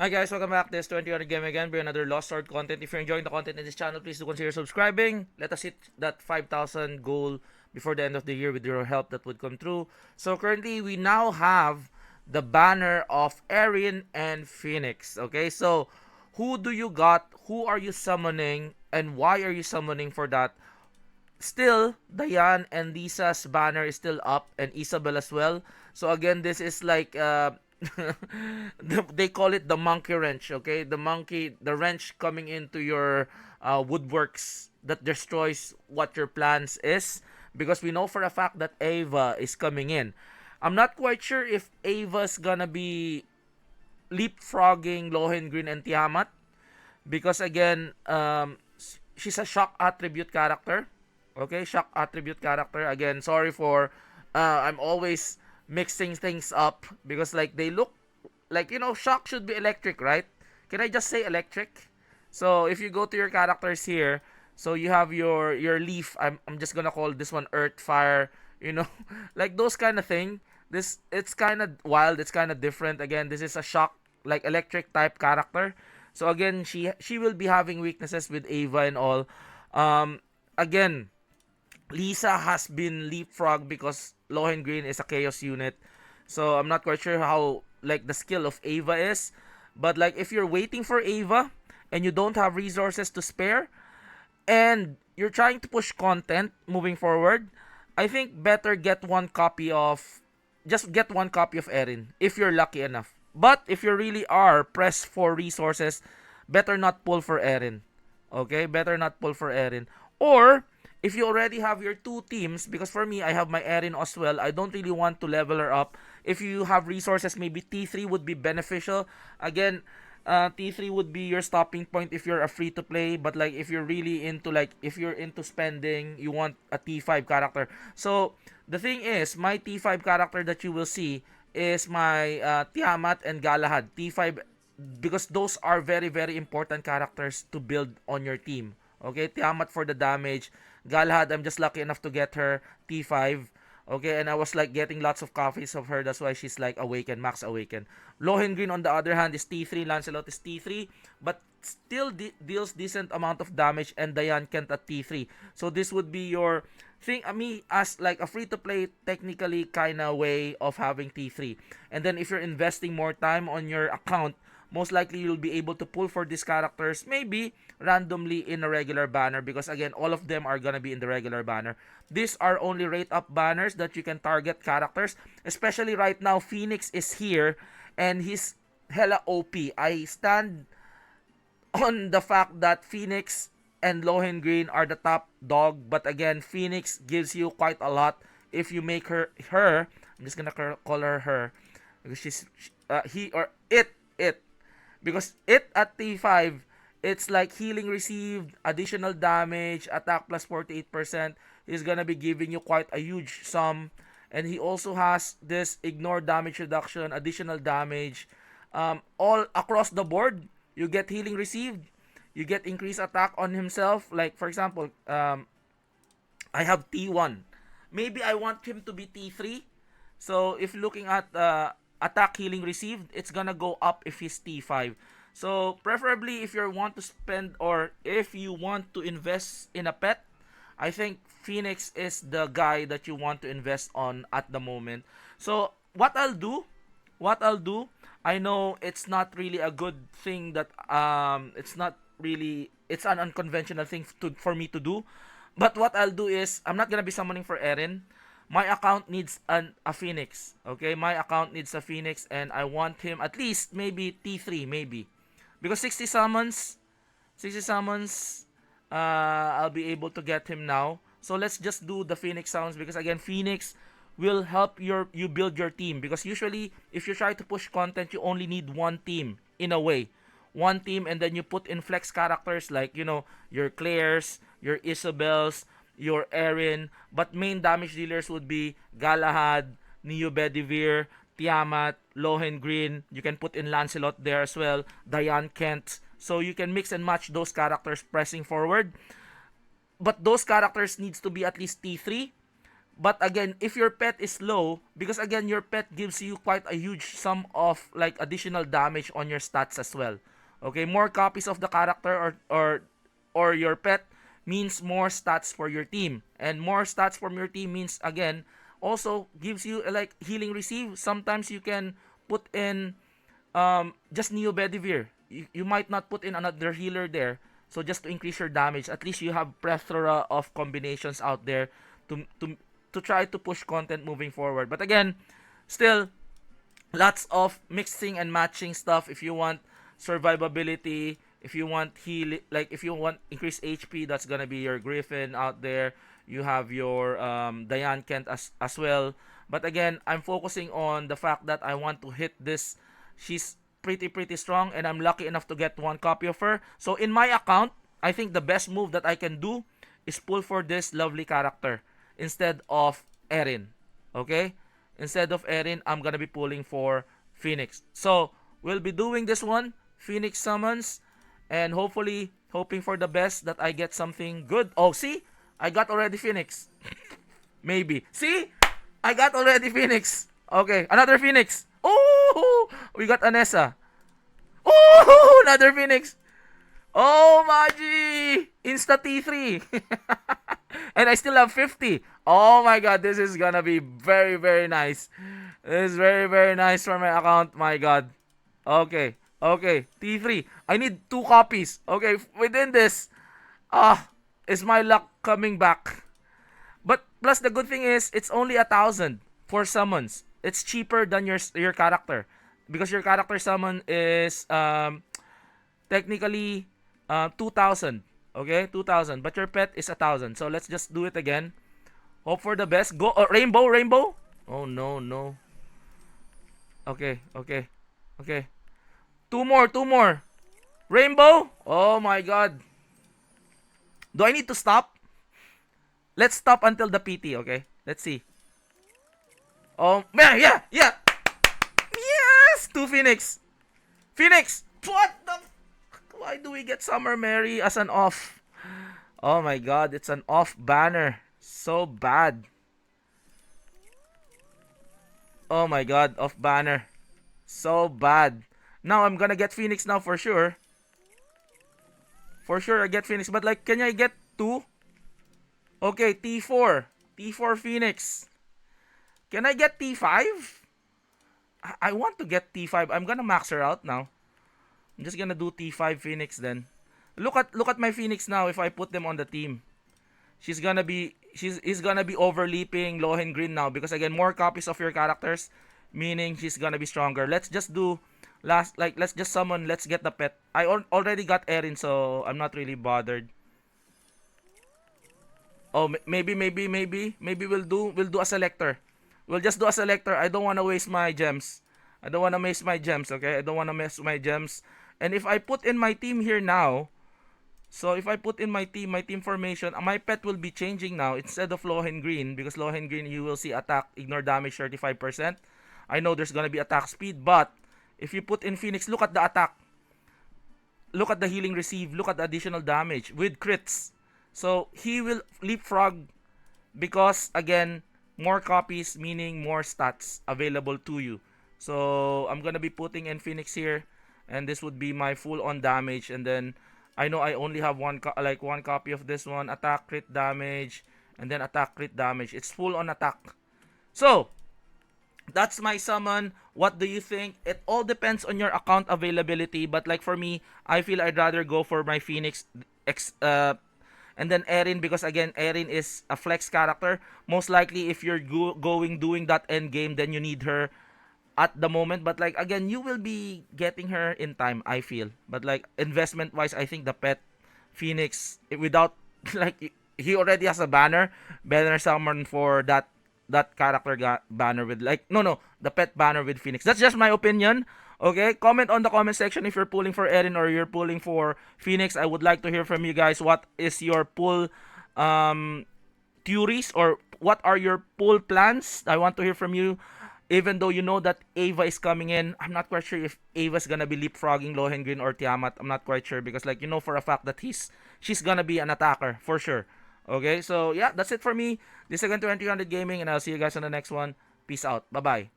Hi guys, welcome back. This is 20 Game again with another Lost Sword content. If you're enjoying the content in this channel, please do consider subscribing. Let us hit that 5,000 goal before the end of the year. With your help, that would come true. So currently, we now have the banner of Erin and Phoenix. Okay, so who do you got? Who are you summoning? And why are you summoning for that? Still, Diane and Lisa's banner is still up, and Isabel as well. So again, this is like they call it the monkey wrench. Okay, the wrench coming into your woodworks that destroys what your plans is. Because we know for a fact that Ava is coming in. I'm not quite sure if Ava's gonna be leapfrogging Lohengrin and Tiamat, because again, she's a shock attribute character. Okay, shock attribute character. Again, sorry for I'm always mixing things up because like they look like, shock should be electric, right? Can I just say electric? So if you go to your characters here, so you have your leaf. I'm just gonna call this one earth, fire. You know, like those kind of thing. This it's kind of wild. It's kind of different. Again, this is a shock like electric type character. So again, she will be having weaknesses with Ava and all. Again, Lisa has been leapfrog because Lohengrin is a chaos unit. So I'm not quite sure how like the skill of Ava is. But like if you're waiting for Ava and you don't have resources to spare and you're trying to push content moving forward, I think better get one copy of just get one copy of Erin if you're lucky enough. But if you really are pressed for resources, better not pull for Erin. Okay? Better not pull for Erin. Or if you already have your two teams, because for me, I have my Erin as well. I don't really want to level her up. If you have resources, maybe T3 would be beneficial. Again, T3 would be your stopping point if you're a free to play. But like if you're really into like if you're into spending, you want a T5 character. So the thing is, my T5 character that you will see is my Tiamat and Galahad. T5 because those are very very important characters to build on your team. Okay, Tiamat for the damage. Galahad, I'm just lucky enough to get her T5. Okay, and I was like getting lots of copies of her. That's why she's like awakened, max awakened. Lohengrin on the other hand is T3. Lancelot is T3, but still deals decent amount of damage, and Diane Kent at T3. So this would be your thing. Me as like a free to play technically kind of way of having T3. And then if you're investing more time on your account, most likely you'll be able to pull for these characters maybe randomly in a regular banner, because again all of them are gonna be in the regular banner. These are only rate up banners that you can target characters, especially right now Phoenix is here and he's hella OP. I stand on the fact that Phoenix and Lohengrin are the top dog, but again Phoenix gives you quite a lot if you make her. I'm just gonna call her because she's he or it because it at T5, it's like healing received, additional damage, attack plus 48%. He's gonna be giving you quite a huge sum. And he also has this ignore damage reduction, additional damage. All across the board, you get healing received, you get increased attack on himself. Like, for example, I have T1. Maybe I want him to be T3. So if looking at attack healing received, it's gonna go up if he's T5. So preferably if you want to spend or if you want to invest in a pet, I think Phoenix is the guy that you want to invest on at the moment. So what I'll do, I know it's not really a good thing that it's not really it's an unconventional thing for me to do. But what I'll do is I'm not gonna be summoning for Erin. My account needs a Phoenix. Okay, my account needs a Phoenix, and I want him at least maybe T3 maybe, because 60 summons, I'll be able to get him now. So let's just do the Phoenix sounds, because again Phoenix will help you build your team, because usually if you try to push content you only need one team in a way, one team, and then you put in flex characters like your Claire's, your Isabel's, your Erin, but main damage dealers would be Galahad, Neo Bedivere, Tiamat, Lohengrin. You can put in Lancelot there as well, Diane Kent. So you can mix and match those characters pressing forward. But those characters needs to be at least T3. But again, if your pet is low, because again your pet gives you quite a huge sum of like additional damage on your stats as well. Okay, more copies of the character or your pet means more stats for your team, and more stats from your team means again also gives you like healing receive. Sometimes you can put in just Neo Bedivere. You might not put in another healer there. So just to increase your damage, at least you have plethora of combinations out there to to to try to push content moving forward. But again, still lots of mixing and matching stuff if you want survivability, if you want heal, like if you want increased HP, that's gonna be your Griffin out there. You have your Diane Kent as well. But again, I'm focusing on the fact that I want to hit this. She's pretty strong, and I'm lucky enough to get one copy of her. So in my account, I think the best move that I can do is pull for this lovely character instead of Erin. Okay? Instead of Erin, I'm gonna be pulling for Phoenix. So we'll be doing this one, Phoenix summons, and hopefully hoping for the best that I get something good. Oh, see? I got already Phoenix. Maybe. See? I got already Phoenix. Okay, another Phoenix. Oh, we got Anessa. Oh, another Phoenix. Oh, Magi! Insta T3. And I still have 50. Oh my god, this is gonna be very nice. This is very nice for my account. My god. Okay. Okay. T3. I need 2 copies. Okay. Within this. Is my luck coming back? But plus the good thing is it's only 1,000 for summons. It's cheaper than your character because your character summon is technically 2,000. Okay, 2,000. But your pet is 1,000. So let's just do it again. Hope for the best. Go rainbow. Oh no. Okay. Two more. Rainbow. Oh my god. Do I need to stop? Let's stop until the PT, okay? Let's see. Oh, yeah. Yes! 2 Phoenix. Phoenix! What the why do we get Summer Mary as an off? Oh my god, it's an off banner. So bad. Oh my god, off banner. So bad. Now I'm gonna get Phoenix now for sure. For sure I get Phoenix. But like, can I get 2? Okay, T4. T4 Phoenix. Can I get T5? I want to get T5. I'm gonna max her out now. I'm just gonna do T5 Phoenix then. Look at my Phoenix now if I put them on the team. He's gonna be overleaping Lohengrin now because again more copies of your characters, meaning she's gonna be stronger. Let's just do let's just summon, let's get the pet. I already got Erin, so I'm not really bothered. Oh, maybe we'll do a selector. We'll just do a selector. I don't want to waste my gems. Okay? I don't want to mess my gems. And if I put in my team here now, so if I put in my team formation, my pet will be changing now instead of Lohengrin, because Lohengrin you will see attack, ignore damage 35%. I know there's gonna be attack speed, but if you put in Phoenix, look at the attack. Look at the healing receive, look at the additional damage with crits. So he will leapfrog because again, more copies meaning more stats available to you. So I'm gonna be putting in Phoenix here, and this would be my full on damage. And then I know I only have one copy of this one, attack crit damage, and then attack crit damage. It's full on attack. So that's my summon. What do you think? It all depends on your account availability, but like for me, I feel I'd rather go for my Phoenix and then Erin, because again Erin is a flex character. Most likely if you're doing that end game, then you need her at the moment, but like again you will be getting her in time, I feel. But like investment wise, I think the pet Phoenix without like he already has a banner summon for that character banner with like no the pet banner with Phoenix. That's just my opinion. Okay, comment on the comment section if you're pulling for Erin or you're pulling for Phoenix. I would like to hear from you guys. What is your pull theories, or what are your pull plans? I want to hear from you. Even though you know that Ava is coming in, I'm not quite sure if Ava's gonna be leapfrogging Lohengrin or Tiamat. I'm not quite sure because like you know for a fact that she's gonna be an attacker for sure. Okay, so yeah, that's it for me. This is again 2300 Gaming, and I'll see you guys on the next one. Peace out. Bye bye.